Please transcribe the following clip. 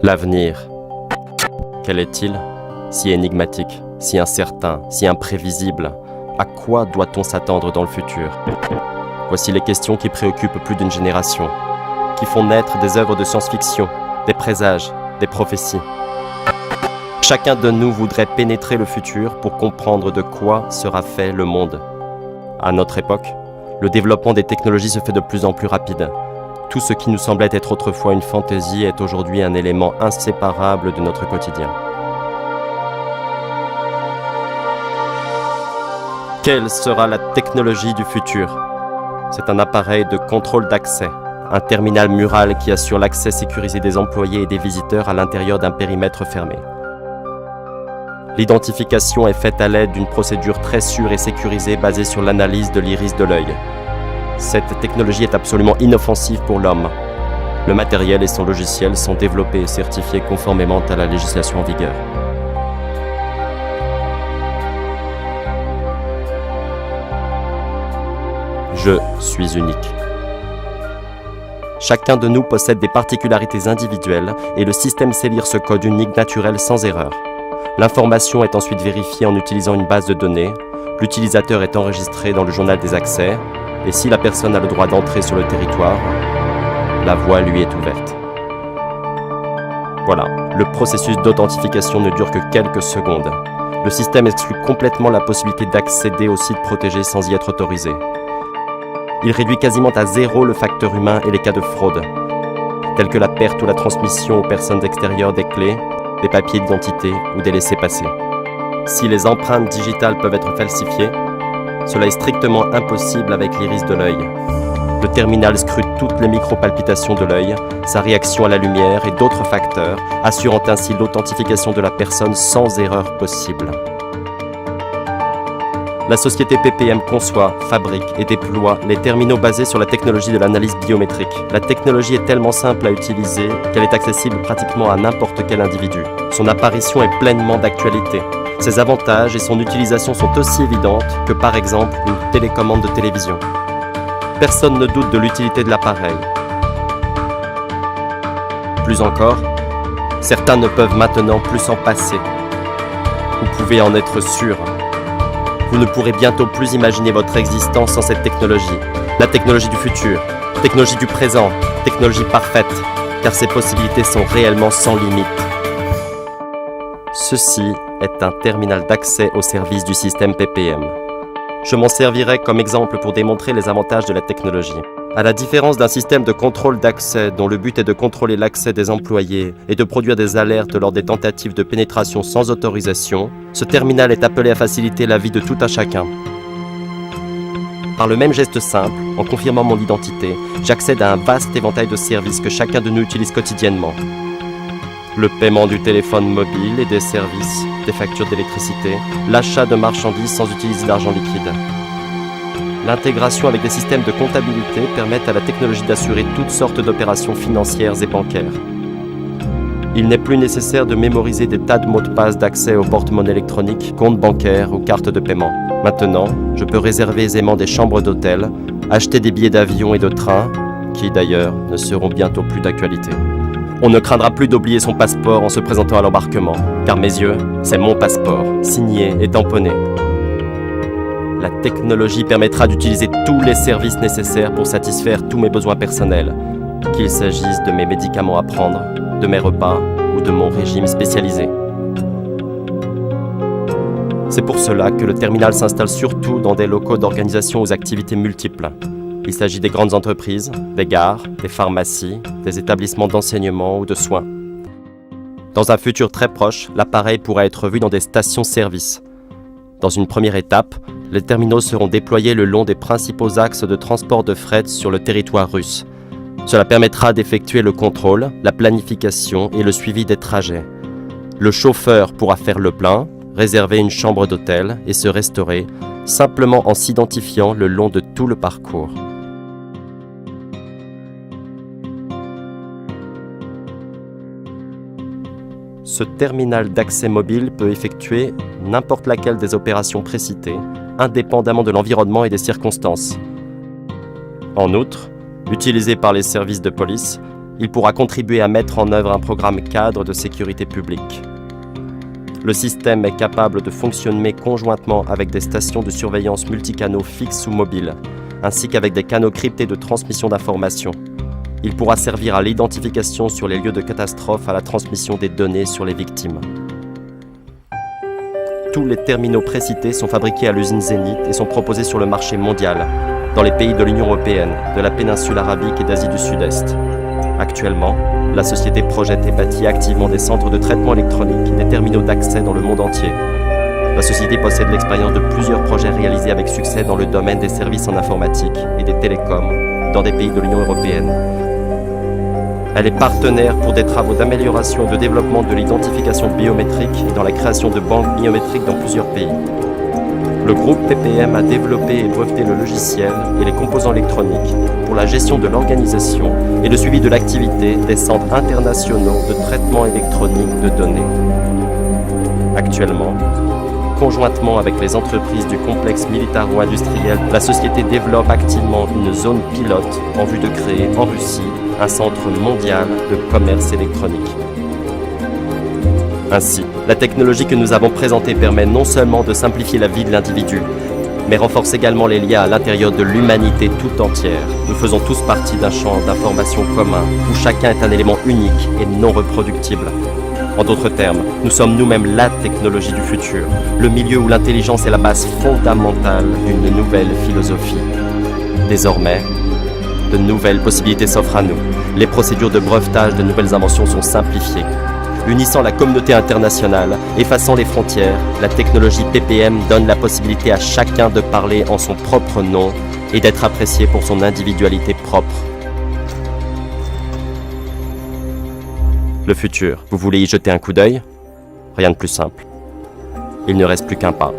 L'avenir, quel est-il? Si énigmatique, si incertain, si imprévisible, à quoi doit-on s'attendre dans le futur? Voici les questions qui préoccupent plus d'une génération, qui font naître des œuvres de science-fiction, des présages, des prophéties. Chacun de nous voudrait pénétrer le futur pour comprendre de quoi sera fait le monde. À notre époque, le développement des technologies se fait de plus en plus rapide. Tout ce qui nous semblait être autrefois une fantaisie est aujourd'hui un élément inséparable de notre quotidien. Quelle sera la technologie du futur? C'est un appareil de contrôle d'accès, un terminal mural qui assure l'accès sécurisé des employés et des visiteurs à l'intérieur d'un périmètre fermé. L'identification est faite à l'aide d'une procédure très sûre et sécurisée basée sur l'analyse de l'iris de l'œil. Cette technologie est absolument inoffensive pour l'homme. Le matériel et son logiciel sont développés et certifiés conformément à la législation en vigueur. Je suis unique. Chacun de nous possède des particularités individuelles et le système sait lire ce code unique naturel sans erreur. L'information est ensuite vérifiée en utilisant une base de données. L'utilisateur est enregistré dans le journal des accès et si la personne a le droit d'entrer sur le territoire, la voie lui est ouverte. Voilà, le processus d'authentification ne dure que quelques secondes. Le système exclut complètement la possibilité d'accéder aux sites protégés sans y être autorisé. Il réduit quasiment à zéro le facteur humain et les cas de fraude, tels que la perte ou la transmission aux personnes extérieures des clés, des papiers d'identité ou des laissez-passer. Si les empreintes digitales peuvent être falsifiées, cela est strictement impossible avec l'iris de l'œil. Le terminal scrute toutes les micropalpitations de l'œil, sa réaction à la lumière et d'autres facteurs, assurant ainsi l'authentification de la personne sans erreur possible. La société PPM conçoit, fabrique et déploie les terminaux basés sur la technologie de l'analyse biométrique. La technologie est tellement simple à utiliser qu'elle est accessible pratiquement à n'importe quel individu. Son apparition est pleinement d'actualité. Ses avantages et son utilisation sont aussi évidentes que par exemple une télécommande de télévision. Personne ne doute de l'utilité de l'appareil. Plus encore, certains ne peuvent maintenant plus s'en passer. Vous pouvez en être sûr. Vous ne pourrez bientôt plus imaginer votre existence sans cette technologie. La technologie du futur, technologie du présent, technologie parfaite, car ces possibilités sont réellement sans limite. Ceci est un terminal d'accès au service du système PPM. Je m'en servirai comme exemple pour démontrer les avantages de la technologie. À la différence d'un système de contrôle d'accès dont le but est de contrôler l'accès des employés et de produire des alertes lors des tentatives de pénétration sans autorisation, ce terminal est appelé à faciliter la vie de tout un chacun. Par le même geste simple, en confirmant mon identité, j'accède à un vaste éventail de services que chacun de nous utilise quotidiennement. Le paiement du téléphone mobile et des services, des factures d'électricité, l'achat de marchandises sans utiliser d'argent liquide. L'intégration avec des systèmes de comptabilité permettent à la technologie d'assurer toutes sortes d'opérations financières et bancaires. Il n'est plus nécessaire de mémoriser des tas de mots de passe d'accès aux porte-monnaie électroniques, comptes bancaires ou cartes de paiement. Maintenant, je peux réserver aisément des chambres d'hôtel, acheter des billets d'avion et de train, qui d'ailleurs ne seront bientôt plus d'actualité. On ne craindra plus d'oublier son passeport en se présentant à l'embarquement, car mes yeux, c'est mon passeport, signé et tamponné. La technologie permettra d'utiliser tous les services nécessaires pour satisfaire tous mes besoins personnels, qu'il s'agisse de mes médicaments à prendre, de mes repas ou de mon régime spécialisé. C'est pour cela que le terminal s'installe surtout dans des locaux d'organisation aux activités multiples. Il s'agit des grandes entreprises, des gares, des pharmacies, des établissements d'enseignement ou de soins. Dans un futur très proche, l'appareil pourra être vu dans des stations-service. Dans une première étape, les terminaux seront déployés le long des principaux axes de transport de fret sur le territoire russe. Cela permettra d'effectuer le contrôle, la planification et le suivi des trajets. Le chauffeur pourra faire le plein, réserver une chambre d'hôtel et se restaurer, simplement en s'identifiant le long de tout le parcours. Ce terminal d'accès mobile peut effectuer n'importe laquelle des opérations précitées, indépendamment de l'environnement et des circonstances. En outre, utilisé par les services de police, il pourra contribuer à mettre en œuvre un programme cadre de sécurité publique. Le système est capable de fonctionner conjointement avec des stations de surveillance multicanaux fixes ou mobiles, ainsi qu'avec des canaux cryptés de transmission d'informations. Il pourra servir à l'identification sur les lieux de catastrophe, à la transmission des données sur les victimes. Tous les terminaux précités sont fabriqués à l'usine Zénith et sont proposés sur le marché mondial, dans les pays de l'Union européenne, de la péninsule arabique et d'Asie du Sud-Est. Actuellement, la société projette et bâtit activement des centres de traitement électronique et des terminaux d'accès dans le monde entier. La société possède l'expérience de plusieurs projets réalisés avec succès dans le domaine des services en informatique et des télécoms dans des pays de l'Union européenne. Elle est partenaire pour des travaux d'amélioration et de développement de l'identification biométrique et dans la création de banques biométriques dans plusieurs pays. Le groupe PPM a développé et breveté le logiciel et les composants électroniques pour la gestion de l'organisation et le suivi de l'activité des centres internationaux de traitement électronique de données. Actuellement, conjointement avec les entreprises du complexe militaro-industriel, la société développe activement une zone pilote en vue de créer en Russie un centre mondial de commerce électronique. Ainsi, la technologie que nous avons présentée permet non seulement de simplifier la vie de l'individu, mais renforce également les liens à l'intérieur de l'humanité tout entière. Nous faisons tous partie d'un champ d'information commun, où chacun est un élément unique et non reproductible. En d'autres termes, nous sommes nous-mêmes la technologie du futur, le milieu où l'intelligence est la base fondamentale d'une nouvelle philosophie. Désormais, de nouvelles possibilités s'offrent à nous. Les procédures de brevetage de nouvelles inventions sont simplifiées. Unissant la communauté internationale, effaçant les frontières, la technologie PPM donne la possibilité à chacun de parler en son propre nom et d'être apprécié pour son individualité propre. Le futur, vous voulez y jeter un coup d'œil? Rien de plus simple. Il ne reste plus qu'un pas.